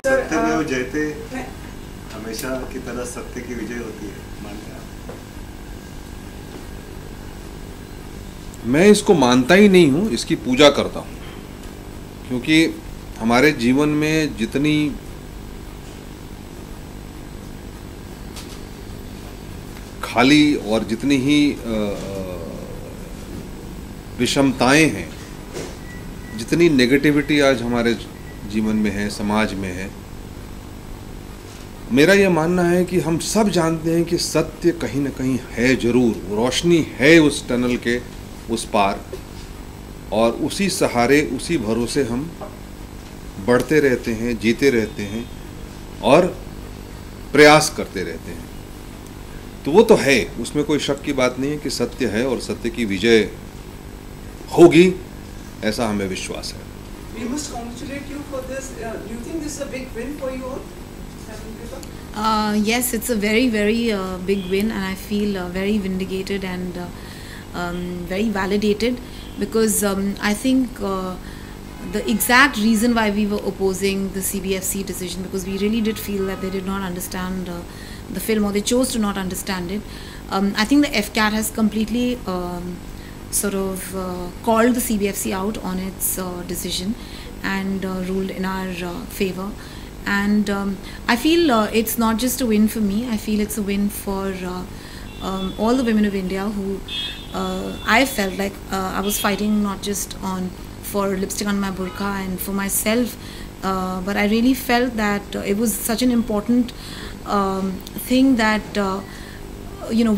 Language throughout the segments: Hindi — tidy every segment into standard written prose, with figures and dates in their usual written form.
सत्यमेव जयते, हमेशा की तरह सत्य की विजय होती है, मानते हैं आप? मैं इसको मानता ही नहीं हूँ, इसकी पूजा करता हूँ, क्योंकि हमारे जीवन में जितनी खाली और जितनी ही विषमताएं हैं, जितनी नेगेटिविटी आज हमारे जीवन में है, समाज में है, मेरा यह मानना है कि हम सब जानते हैं कि सत्य कहीं ना कहीं है, जरूर रोशनी है उस टनल के उस पार, और उसी सहारे उसी भरोसे हम बढ़ते रहते हैं, जीते रहते हैं और प्रयास करते रहते हैं। तो वो तो है, उसमें कोई शक की बात नहीं है कि सत्य है और सत्य की विजय होगी, ऐसा हमें विश्वास है। We must congratulate you for this. Do you think this is a big win for you all? Yes, it's a very, very big win, and I feel very vindicated and very validated, because I think the exact reason why we were opposing the CBFC decision, because we really did feel that they did not understand the film, or they chose to not understand it. I think the FCAT has completely sort of called the CBFC out on its decision and ruled in our favor. And I feel it's not just a win for me, I feel it's a win for all the women of India who I felt like I was fighting not just for lipstick on my burqa and for myself, but I really felt that it was such an important thing that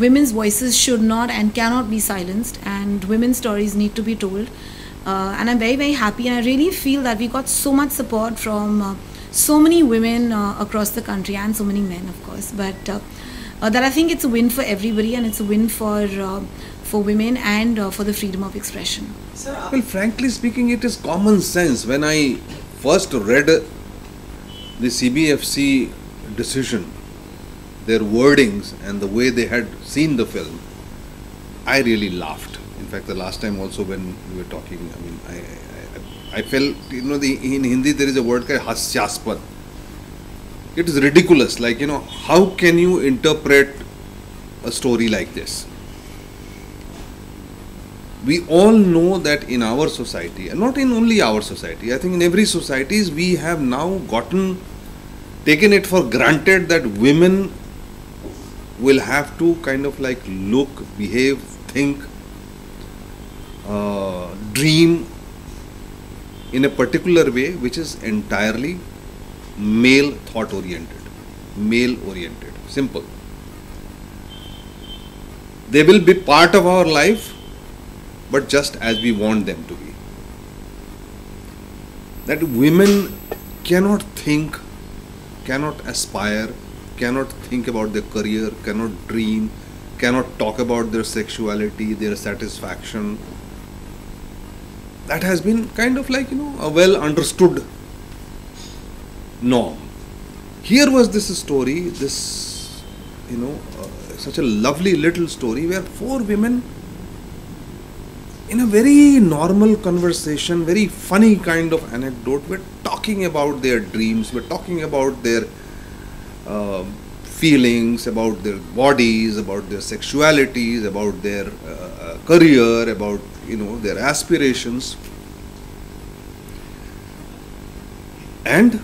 women's voices should not and cannot be silenced, and women's stories need to be told. And I'm very, very happy, and I really feel that we got so much support from so many women across the country, and so many men, of course, but that I think it's a win for everybody, and it's a win for women and for the freedom of expression. Well, frankly speaking, it is common sense. When I first read the CBFC decision, their wordings and the way they had seen the film, I really laughed. In fact, the last time also when we were talking, I mean, I felt, in Hindi there is a word called hasyaspad. It is ridiculous. Like, how can you interpret a story like this? We all know that in our society, and not in only our society, I think in every society, we have now taken it for granted that women will have to kind of like look, behave, think, dream in a particular way which is entirely male thought oriented, male oriented, simple. They will be part of our life, but just as we want them to be. That women cannot think, cannot aspire, cannot think about their career, cannot dream, cannot talk about their sexuality, their satisfaction. That has been kind of like, a well understood norm. Here was this story, this, such a lovely little story where 4 women in a very normal conversation, very funny kind of anecdote, were talking about their dreams, were talking about their feelings, about their bodies, about their sexualities, about their career, about their aspirations. And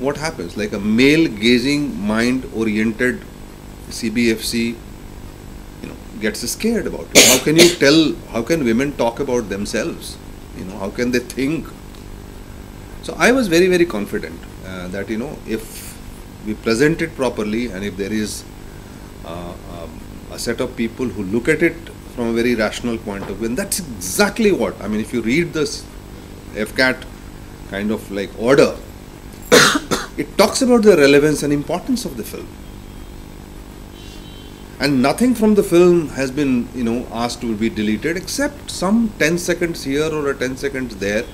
what happens, like a male gazing, mind oriented CBFC gets scared about it. How can women talk about themselves? How can they think? So I was very, very confident that if we present it properly, and if there is a set of people who look at it from a very rational point of view, and that's exactly what, I mean, if you read this FCAT kind of like order, it talks about the relevance and importance of the film. And nothing from the film has been, asked to be deleted, except some 10 seconds here or a 10 seconds there,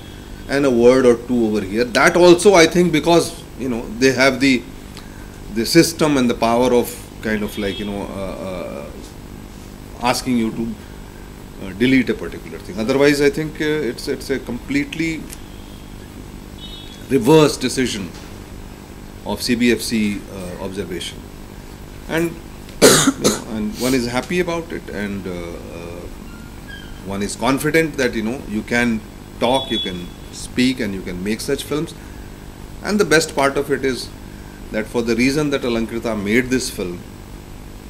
and a word or two over here. That also, I think, because, they have the system and the power of kind of like, asking you to delete a particular thing. Otherwise, I think it's a completely reverse decision of CBFC observation, and and one is happy about it, and one is confident that you can talk, you can speak, and you can make such films. And the best part of it is that for the reason that Alankrita made this film,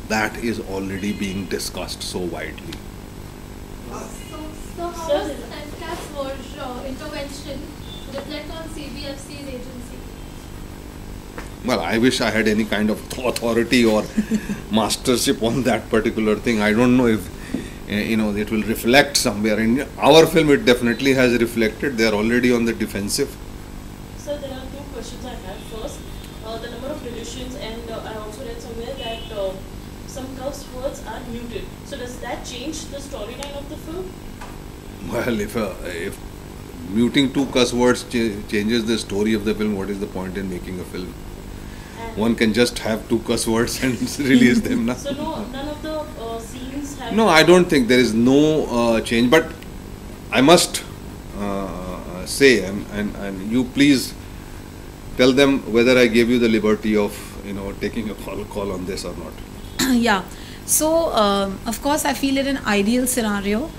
that is already being discussed so widely. So how does FCAT's intervention reflect on CBFC's agency? Well, I wish I had any kind of authority or mastership on that particular thing. I don't know if it will reflect somewhere. In our film, it definitely has reflected. They are already on the defensive. So there are two questions I have. First, the number of deletions, and I also read somewhere that some curse words are muted. So does that change the storyline of the film? Well, if muting 2 cuss words changes the story of the film, what is the point in making a film? And One can just have 2 cuss words and release them. so none of the scenes have... No, I don't think there is no change, but I must say, and you please tell them whether I gave you the liberty of taking a call on this or not. Yeah. So, of course, I feel in an ideal scenario,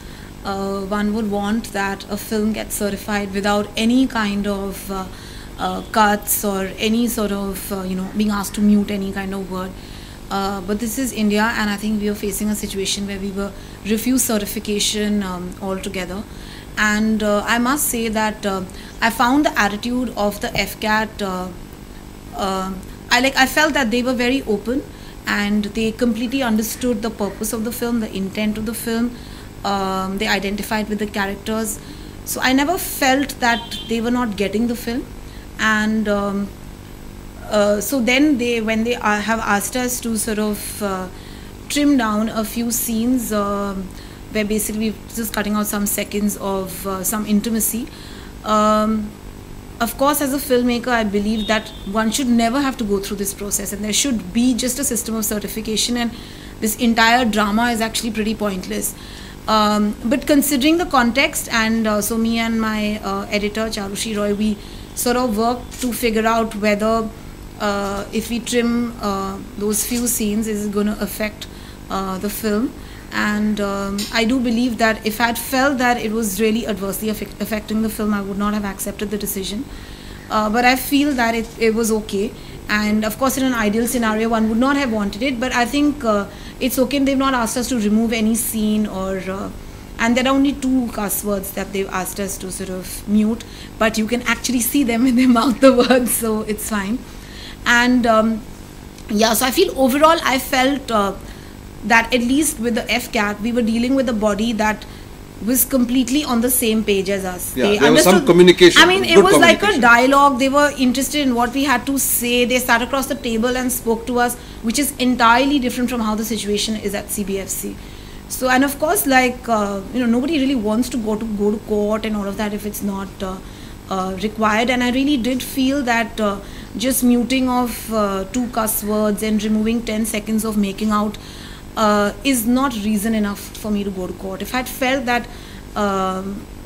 one would want that a film gets certified without any kind of cuts or any sort of, being asked to mute any kind of word. But this is India, and I think we are facing a situation where we were refused certification altogether. And I must say that I found the attitude of the FCAT, I felt that they were very open, and they completely understood the purpose of the film, the intent of the film. They identified with the characters. So I never felt that they were not getting the film. And so then when they have asked us to sort of trim down a few scenes where basically we're just cutting out some seconds of some intimacy. Of course, as a filmmaker, I believe that one should never have to go through this process, and there should be just a system of certification, and this entire drama is actually pretty pointless. But considering the context, and so me and my editor Charushi Roy, we sort of worked to figure out whether if we trim those few scenes, is it going to affect the film. And I do believe that if I had felt that it was really adversely affecting the film, I would not have accepted the decision. But I feel that it was okay. And of course, in an ideal scenario, one would not have wanted it. But I think it's okay. They've not asked us to remove any scene, or and there are only 2 cuss words that they've asked us to sort of mute. But you can actually see them when they mouth the words, so it's fine. And yeah, so I feel overall, I felt that at least with the FCAT, we were dealing with a body that was completely on the same page as us. Yeah, there was some communication. I mean, it was like a dialogue. They were interested in what we had to say. They sat across the table and spoke to us, which is entirely different from how the situation is at CBFC. So, and of course, nobody really wants to go to court and all of that if it's not required. And I really did feel that just muting of 2 cuss words and removing 10 seconds of making out is not reason enough for me to go to court. If I had felt that,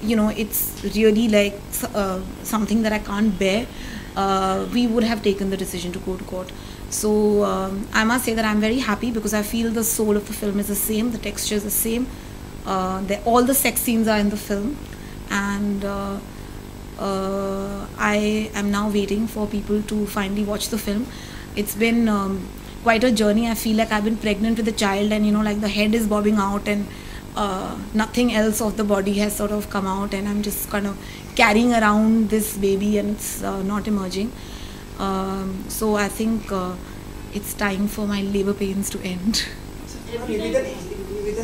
it's really like something that I can't bear, we would have taken the decision to go to court. So I must say that I'm very happy, because I feel the soul of the film is the same, the texture is the same, all the sex scenes are in the film, and I am now waiting for people to finally watch the film. It's been quite a journey. I feel like I've been pregnant with a child, and the head is bobbing out, and nothing else of the body has sort of come out, and I'm just kind of carrying around this baby, and it's not emerging. So I think it's time for my labor pains to end. निवेदन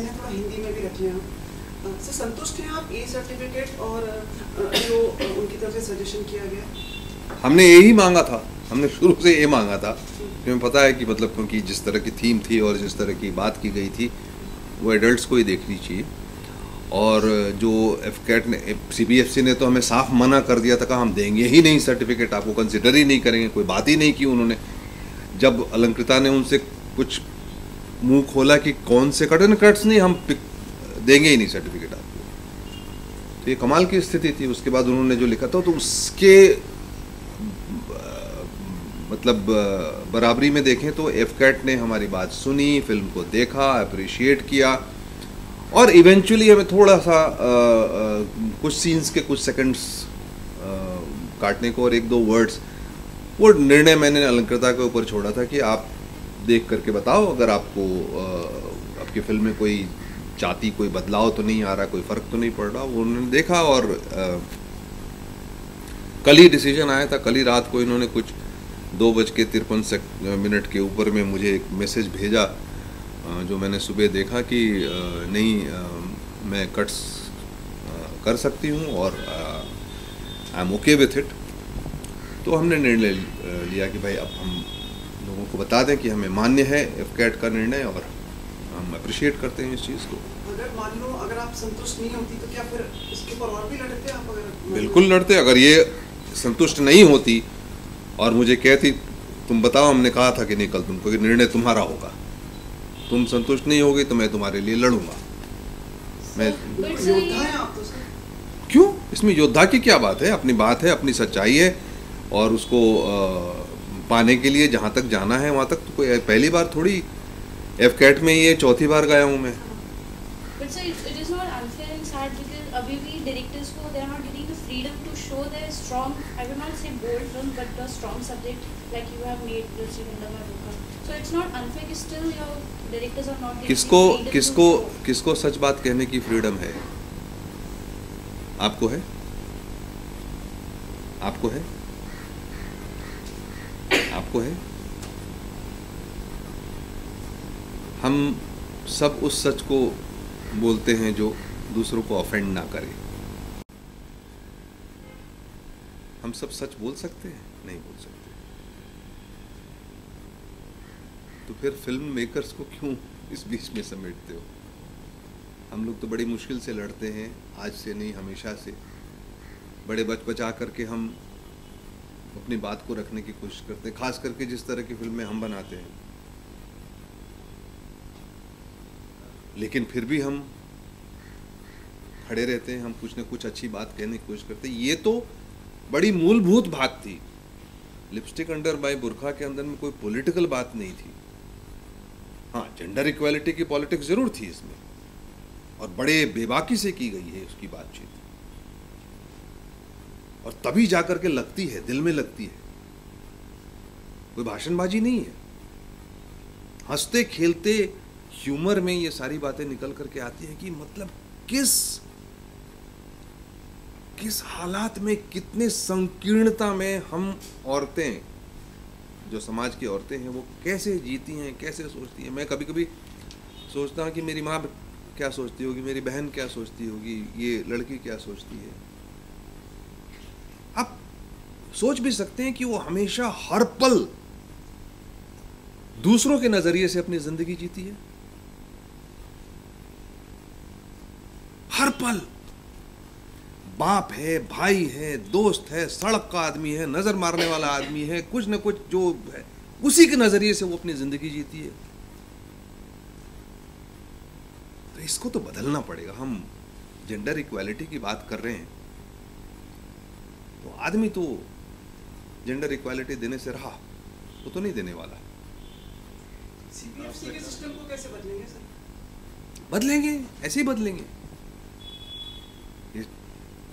है थोड़ा हिंदी में भी रखिए आप। सर संतुष्ट हैं आप सर्टिफिकेट और जो उनकी तरफ से सजेशन किया गया? हमने यही मांगा था, हमने शुरू से ये मांगा था। हमें पता है कि क्योंकि जिस तरह की थीम थी और जिस तरह की बात की गई थी, वो एडल्ट्स को ही देखनी चाहिए। और जो FCAT ने, CBFC ने तो हमें साफ मना कर दिया था कि हम देंगे ही नहीं सर्टिफिकेट, आपको कंसिडर ही नहीं करेंगे, कोई बात ही नहीं की उन्होंने। जब अलंकृता ने उनसे कुछ मुंह खोला कि कौन से कट एंड कट्स नहीं, हम देंगे ही नहीं सर्टिफिकेट आपको, तो ये कमाल की स्थिति थी। उसके बाद उन्होंने जो लिखा था, तो उसके मतलब बराबरी में देखें तो एफकैट ने हमारी बात सुनी, फिल्म को देखा, अप्रिशिएट किया और इवेंचुअली हमें थोड़ा सा कुछ सीन्स के कुछ सेकंड्स काटने को और एक दो वर्ड्स, वो निर्णय मैंने अलंकृता के ऊपर छोड़ा था कि आप देख करके बताओ अगर आपको आपकी फिल्म में कोई जाति कोई बदलाव तो नहीं आ रहा, कोई फ़र्क तो नहीं पड़ रहा। वो उन्होंने देखा और कल ही डिसीजन आया था, कल ही रात को इन्होंने कुछ 2:53 के ऊपर में मुझे एक मैसेज भेजा जो मैंने सुबह देखा कि नहीं मैं कट्स कर सकती हूँ और I am okay with it. तो हमने निर्णय लिया कि भाई अब हम लोगों को बता दें कि हमें मान्य है एफकैट का निर्णय और हम अप्रिशिएट करते हैं इस चीज़ को। अगर मान लो अगर आप संतुष्ट नहीं होती तो क्या फिर इसके ऊपर और भी लड़ते आप? अगर बिल्कुल लड़ते, अगर ये संतुष्ट नहीं होती और मुझे कहती तुम बताओ हमने कहा था कि नहीं कल तुमको कि निर्णय तुम्हारा होगा, तुम संतुष्ट नहीं होगी तो मैं तुम्हारे लिए लड़ूंगा। मैं योद्धा हैं आप तो सर। क्यों, इसमें योद्धा की क्या बात है? अपनी बात है, अपनी सच्चाई है और उसको पाने के लिए जहाँ तक जाना है वहाँ तक। तो कोई पहली बार थोड़ी एफकैट में ये चौथी बार गया हूँ मैं। But sir, it is not unfair and sad because अभी भी directors को they are not getting the freedom to show their strong, I will not say bold film, but the strong subject like you have made Lucy Vrindavan. So it's not unfair कि still your directors are not getting किसको the freedom किसको to show. किसको सच बात कहने की फ्रीडम है? आपको है? आपको है? आपको है? हम सब उस सच को बोलते हैं जो दूसरों को ऑफेंड ना करे। हम सब सच बोल सकते हैं? नहीं बोल सकते। तो फिर फिल्म मेकर्स को क्यों इस बीच में समेटते हो? हम लोग तो बड़ी मुश्किल से लड़ते हैं, आज से नहीं हमेशा से। बड़े बचबचा करके हम अपनी बात को रखने की कोशिश करते हैं, खास करके जिस तरह की फिल्में हम बनाते हैं। लेकिन फिर भी हम खड़े रहते हैं, हम कुछ न कुछ अच्छी बात कहने की कोशिश करते हैं। ये तो बड़ी मूलभूत बात थी। लिपस्टिक अंडर माय बुरखा के अंदर में कोई पॉलिटिकल बात नहीं थी। हाँ, जेंडर इक्वालिटी की पॉलिटिक्स जरूर थी इसमें और बड़े बेबाकी से की गई है उसकी बातचीत, और तभी जाकर के लगती है, दिल में लगती है। कोई भाषणबाजी नहीं है। हंसते खेलते ह्यूमर में ये सारी बातें निकल करके आती हैं कि मतलब किस हालात में, कितने संकीर्णता में हम औरतें, जो समाज की औरतें हैं, वो कैसे जीती हैं, कैसे सोचती हैं। मैं कभी कभी सोचता हूँ कि मेरी माँ क्या सोचती होगी, मेरी बहन क्या सोचती होगी, ये लड़की क्या सोचती है। आप सोच भी सकते हैं कि वो हमेशा हर पल दूसरों के नजरिए से अपनी जिंदगी जीती है। हर पल बाप है, भाई है, दोस्त है, सड़क का आदमी है, नजर मारने वाला आदमी है, कुछ न कुछ जो है उसी के नजरिए से वो अपनी जिंदगी जीती है। तो इसको तो बदलना पड़ेगा। हम जेंडर इक्वालिटी की बात कर रहे हैं तो आदमी तो जेंडर इक्वालिटी देने से रहा, वो तो नहीं देने वाला। सीबीएफसी के सिस्टम को कैसे बदलेंगे सर? बदलेंगे, ऐसे ही बदलेंगे। ये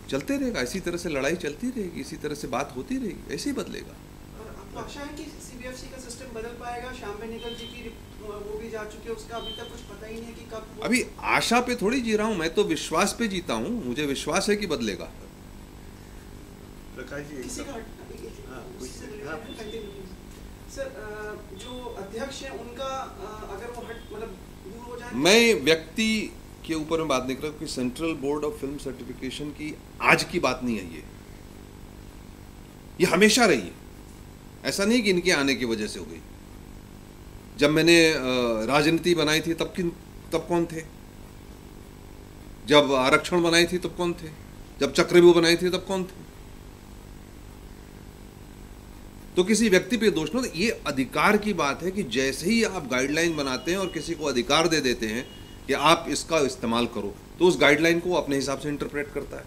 चलते रहेगा, इसी तरह से लड़ाई चलती रहेगी, इसी तरह से बात होती रहेगी, ऐसे ही बदलेगा। और आपको आशा है कि सीबीएफसी का सिस्टम बदल पाएगा? श्याम बेनेगल जी की वो भी जा चुके हैं, उसका अभी तक कुछ पता ही नहीं है कि कब। अभी आशा पे थोड़ी जी रहा हूं, मैं तो विश्वास पे जीता हूं। मुझे विश्वास है कि बदलेगा। प्रकाश जी किसी का सर, जो अध्यक्ष हैं उनका अगर वो दूर हो जाए, मैं व्यक्ति के ऊपर में बात नहीं कर रहा कि central board of film certification की आज की बात नहीं है। ये हमेशा रही है। ऐसा नहीं कि इनके आने की वजह से हो गई। जब मैंने राजनीति बनाई थी तब कौन थे? जब आरक्षण बनाई थी तब कौन थे? जब चक्रव्यूह बनाई थी तब कौन थे? तो किसी व्यक्ति पे दोष न, ये अधिकार की बात है कि जैसे ही आप गाइडलाइन बनाते हैं और किसी को अधिकार दे देते हैं कि आप इसका इस्तेमाल करो, तो उस गाइडलाइन को अपने हिसाब से इंटरप्रेट करता है।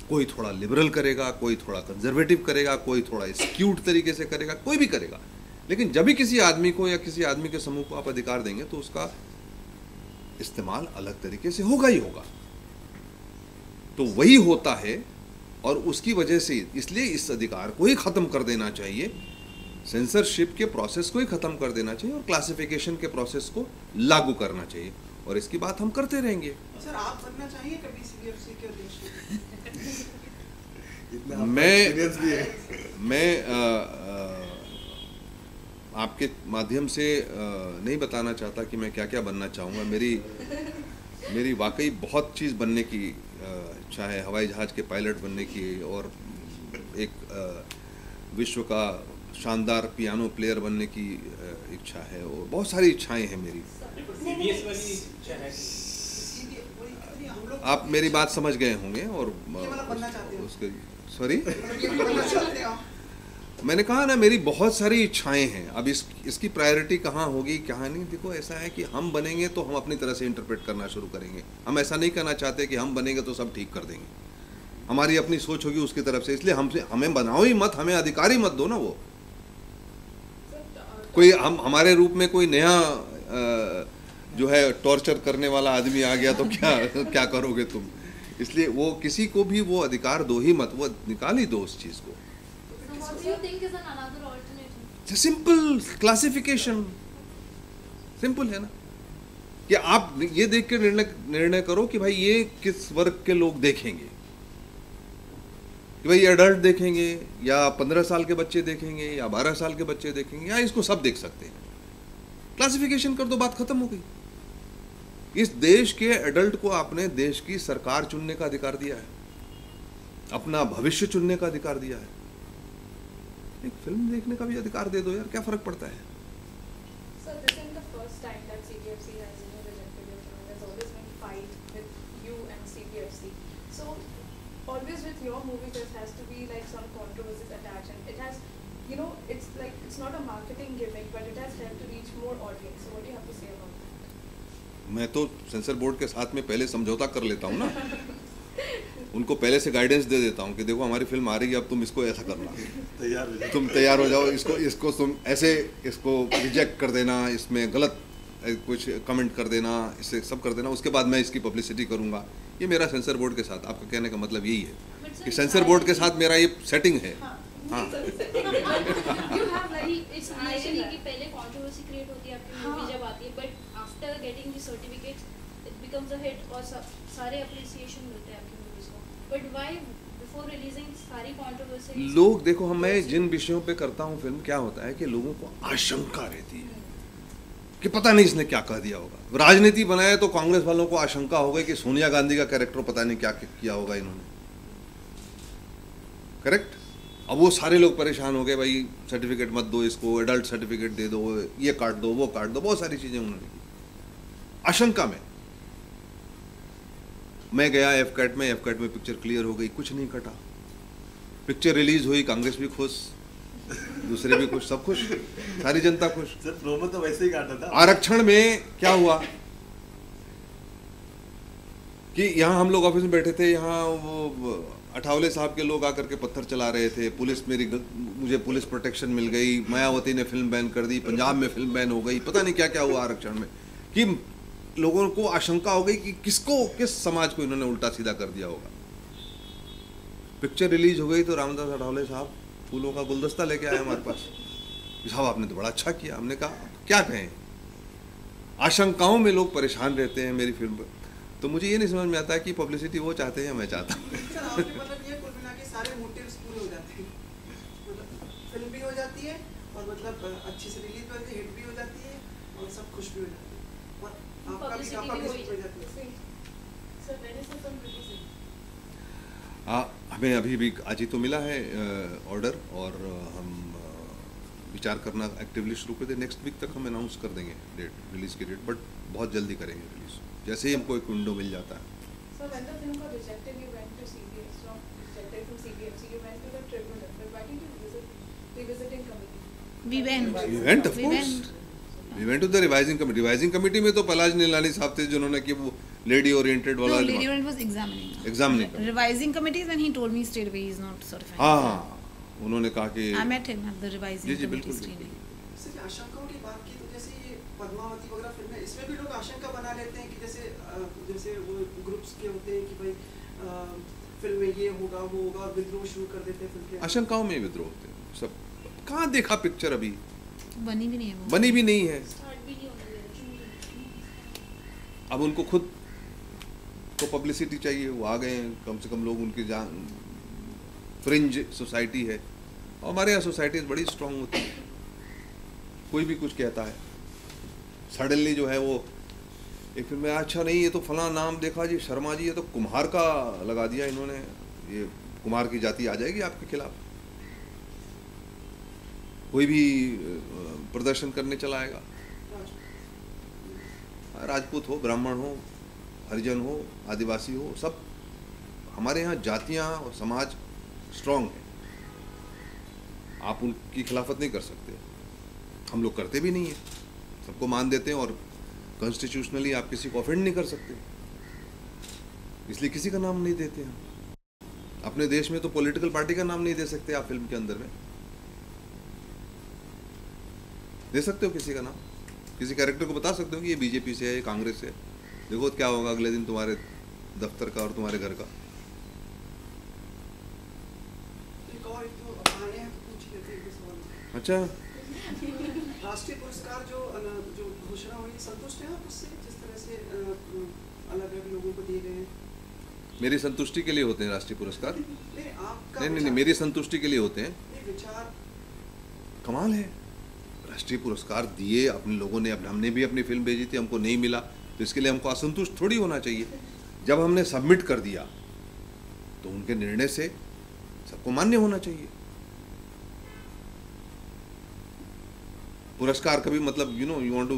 कोई थोड़ा लिबरल करेगा, कोई थोड़ा कंजर्वेटिव करेगा, कोई थोड़ा स्क्यूड तरीके से करेगा, कोई भी करेगा। लेकिन जब भी किसी आदमी को या किसी आदमी के समूह को आप अधिकार देंगे तो उसका इस्तेमाल अलग तरीके से होगा ही होगा। तो वही होता है और उसकी वजह से इसलिए इस अधिकार को ही ख़त्म कर देना चाहिए, सेंसरशिप के प्रोसेस को ही ख़त्म कर देना चाहिए और क्लासिफिकेशन के प्रोसेस को लागू करना चाहिए, और इसकी बात हम करते रहेंगे। सर आप बनना चाहिए कभी सीबीएफसी के अध्यक्ष? मैं आपके माध्यम से नहीं बताना चाहता कि मैं क्या क्या बनना चाहूँगा। मेरी वाकई बहुत चीज़ बनने की इच्छा है, हवाई जहाज़ के पायलट बनने की, और एक विश्व का शानदार पियानो प्लेयर बनने की इच्छा है, और बहुत सारी इच्छाएं हैं मेरी। आप मेरी बात समझ गए होंगे। और उसके सॉरी मैंने कहा ना, मेरी बहुत सारी इच्छाएं हैं। अब इसकी प्रायोरिटी कहाँ होगी कहाँ नहीं, देखो ऐसा है कि हम बनेंगे तो हम अपनी तरह से इंटरप्रेट करना शुरू करेंगे। हम ऐसा नहीं करना चाहते कि हम बनेंगे तो सब ठीक कर देंगे, हमारी अपनी सोच होगी उसकी तरफ से। इसलिए हमें बनाओ ही मत, हमें अधिकार ही मत दो ना। वो कोई हमारे रूप में कोई नया जो है टॉर्चर करने वाला आदमी आ गया तो क्या करोगे तुम। इसलिए वो किसी को भी वो अधिकार दो ही मत, वो निकाल ही दो उस चीज़ को। What do you think is another alternative? Simple classification, simple है ना, कि आप ये देख के निर्णय करो कि भाई ये किस वर्ग के लोग देखेंगे, कि भाई एडल्ट देखेंगे या 15 साल के बच्चे देखेंगे या 12 साल के बच्चे देखेंगे, या इसको सब देख सकते हैं। क्लासिफिकेशन कर दो, बात खत्म हो गई। इस देश के एडल्ट को आपने देश की सरकार चुनने का अधिकार दिया है, अपना भविष्य चुनने का अधिकार दिया है। एक फिल्म देखने का भी अधिकार दे दो यार, क्या फर्क पड़ता है। So this isn't the first time that CBFC has rejected your film. There's always been fight with you and CBFC. So always with your movies there has to be like some controversies attached, and it has, you know, it's like it's not a marketing gimmick, but it has helped to reach more audience. So what do you have to say about that? मैं तो सेंसर बोर्ड के साथ में पहले समझौता कर लेता हूँ ना, उनको पहले से गाइडेंस दे देता हूँ कि देखो हमारी फिल्म आ रही है, अब तुम इसको ऐसा करना, तुम तैयार हो जाओ, इसको तुम ऐसे इसको रिजेक्ट कर देना, इसमें गलत कुछ कमेंट कर देना, इससे सब कर देना, उसके बाद मैं इसकी पब्लिसिटी करूँगा। ये मेरा सेंसर बोर्ड के साथ, आपका कहने का मतलब यही है कि सेंसर बोर्ड के साथ मेरा ये सेटिंग है। हाँ पहले कंट्रोवर्सी क्रिएट होती है आपकी मूवी जब आती है, but after getting the certificate it becomes a hit और सारे अप्रिसिएशन मिलते हैं आपकी मूवीज को। बट व्हाई बिफोर रिलीजिंग सारी कंट्रोवर्सी लोग देखो, मैं जिन विषयों पे करता हूँ फिल्म, क्या होता है कि लोगों को आशंका रहती है कि पता नहीं इसने क्या कह दिया होगा। राजनीति बनाए तो कांग्रेस वालों को आशंका हो गई कि सोनिया गांधी का कैरेक्टर पता नहीं क्या किया होगा इन्होंने, करेक्ट। अब वो सारे लोग परेशान हो गए, भाई सर्टिफिकेट मत दो इसको, एडल्ट सर्टिफिकेट दे दो, ये काट दो वो काट दो, बहुत सारी चीजें उन्होंने की आशंका में। मैं गया एफकैट में पिक्चर क्लियर हो गई, कुछ नहीं कटा। पिक्चर रिलीज हुई, कांग्रेस भी खुश, दूसरे भी खुश, सब खुश, सारी जनता खुश। सर प्रोमो तो वैसे ही काटा था। आरक्षण में क्या हुआ कि यहाँ हम लोग ऑफिस में बैठे थे, यहाँ वो अठावले साहब के लोग आकर के पत्थर चला रहे थे, मुझे पुलिस प्रोटेक्शन मिल गई, मायावती ने फिल्म बैन कर दी, पंजाब में फिल्म बैन हो गई, पता नहीं क्या क्या हुआ आरक्षण में, कि लोगों को आशंका हो गई कि किस समाज को इन्होंने उल्टा सीधा कर दिया होगा। पिक्चर रिलीज हो गई तो रामदास अठावले साहब फूलों का गुलदस्ता लेके आए हमारे पास, साहब आपने तो बड़ा अच्छा किया। हमने कहा क्या कहें, आशंकाओं में लोग परेशान रहते हैं मेरी फिल्म पर। तो मुझे ये नहीं समझ में आता है कि पब्लिसिटी वो चाहते हैं या मैं चाहता हूँ। मतलब ये कुल मिला के सारे मोटिव्स पूरे हो जाते हैं, मतलब फिल्म भी हो जाती है और मतलब अच्छी से रिलीज होती है, हिट भी हो जाती है और सब खुश भी हो जाते हैं और आपका भी पब्लिसिटी हो जाती है। Sir when is the film releasing? हमें अभी भी आज ही तो मिला है ऑर्डर, और हम विचार करना एक्टिवली शुरू कर दें। नेक्स्ट वीक तक हम अनाउंस कर देंगे डेट, रिलीज की डेट, बट बहुत जल्दी करेंगे रिलीज, जैसे ही हमको एक विंडो मिल जाता है। So when the film got rejected, you went to CBFC, rejected from CBFC, you went to the tribunal. But why didn't you visit the visiting committee? We went. We went, of course. We went to the revising committee. Revising committee में तो पलाश नीलानी साहब थे जिन्होंने कि वो lady oriented वाला No, lady oriented was examining. Examining committee. Revising committees, and he told me straight away he's not certified. हाँ, उन्होंने कहा कि I met him at the revising ji ji committee बिल्कुल screening. जैसे कि आशंकाओं की बात की तो जैसे ये पद्मावती वगैरह फिल्म है, इसमें भी लोग आशंका बना लेते हैं कि जैसे वो ग्रुप्स के होते हैं कि भाई फिल्म में ये होगा वो होगा और विद्रोह शुरू कर देते हैं फिल्म के। आशंकाओं में विद्रोह होते हैं सब। कहाँ देखा पिक्चर अभी? बनी भी नहीं है वो। बनी भी नहीं है। स्टार्ट भी नहीं होने अब उनको खुद को पब्लिसिटी चाहिए, वो आ गए हैं, कम से कम लोग उनकी फ्रिंज सोसाइटी है, और हमारे यहाँ सोसाइटी बड़ी स्ट्रांग होती है। कोई भी कुछ कहता है, सडनली जो है वो एक फिल्म में अच्छा नहीं ये तो फलां नाम देखा जी, शर्मा जी, ये तो कुम्हार का लगा दिया इन्होंने, ये कुम्हार की जाति आ जाएगी आपके खिलाफ। कोई भी प्रदर्शन करने चला आएगा, राजपूत हो, ब्राह्मण हो, हरिजन हो, आदिवासी हो, सब हमारे यहाँ जातियाँ और समाज स्ट्रांग है। आप उनकी खिलाफत नहीं कर सकते, हम लोग करते भी नहीं है, सबको मान देते हैं, और कॉन्स्टिट्यूशनली आप किसी को ऑफेंड नहीं कर सकते, इसलिए किसी का नाम नहीं देते हैं। अपने देश में तो पॉलिटिकल पार्टी का नाम नहीं दे सकते आप फिल्म के अंदर में, दे सकते हो किसी का नाम, किसी कैरेक्टर को बता सकते हो कि ये बीजेपी से है, ये कांग्रेस से है, देखो क्या होगा अगले दिन तुम्हारे दफ्तर का और तुम्हारे घर का। अच्छा, राष्ट्रीय पुरस्कार जो घोषणा हुई, संतुष्ट हैं आप उससे, जिस तरह से अलग अलग लोगों को दिए गए हैं? मेरी संतुष्टि के लिए होते हैं राष्ट्रीय पुरस्कार? नहीं, नहीं, मेरी संतुष्टि के लिए होते हैं। विचार कमाल है, राष्ट्रीय पुरस्कार दिए अपने लोगों ने, हमने भी अपनी फिल्म भेजी थी, हमको नहीं मिला, तो इसके लिए हमको असंतुष्ट थोड़ी होना चाहिए। जब हमने सबमिट कर दिया तो उनके निर्णय से सबको मान्य होना चाहिए। पुरस्कार कभी मतलब you want to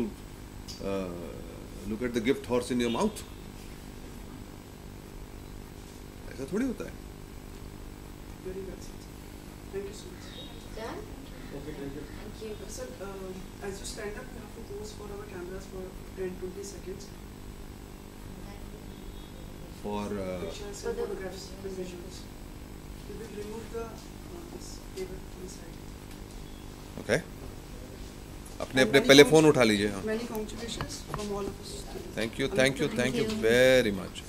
look at the gift horse in your mouth, ऐसा थोड़ी होता है। Very well said. Thank you so much. Done? Okay, thank you. Thank you. Sir, as you stand up, you have to pose for our cameras for 10-20 seconds. For Pictures for and the- photographs and visuals. We will remove the this table inside. okay, अपने अपने पहले फोन उठा लीजिए। हाँ, Many congratulations from all of us. Thank you, thank you, thank you very much.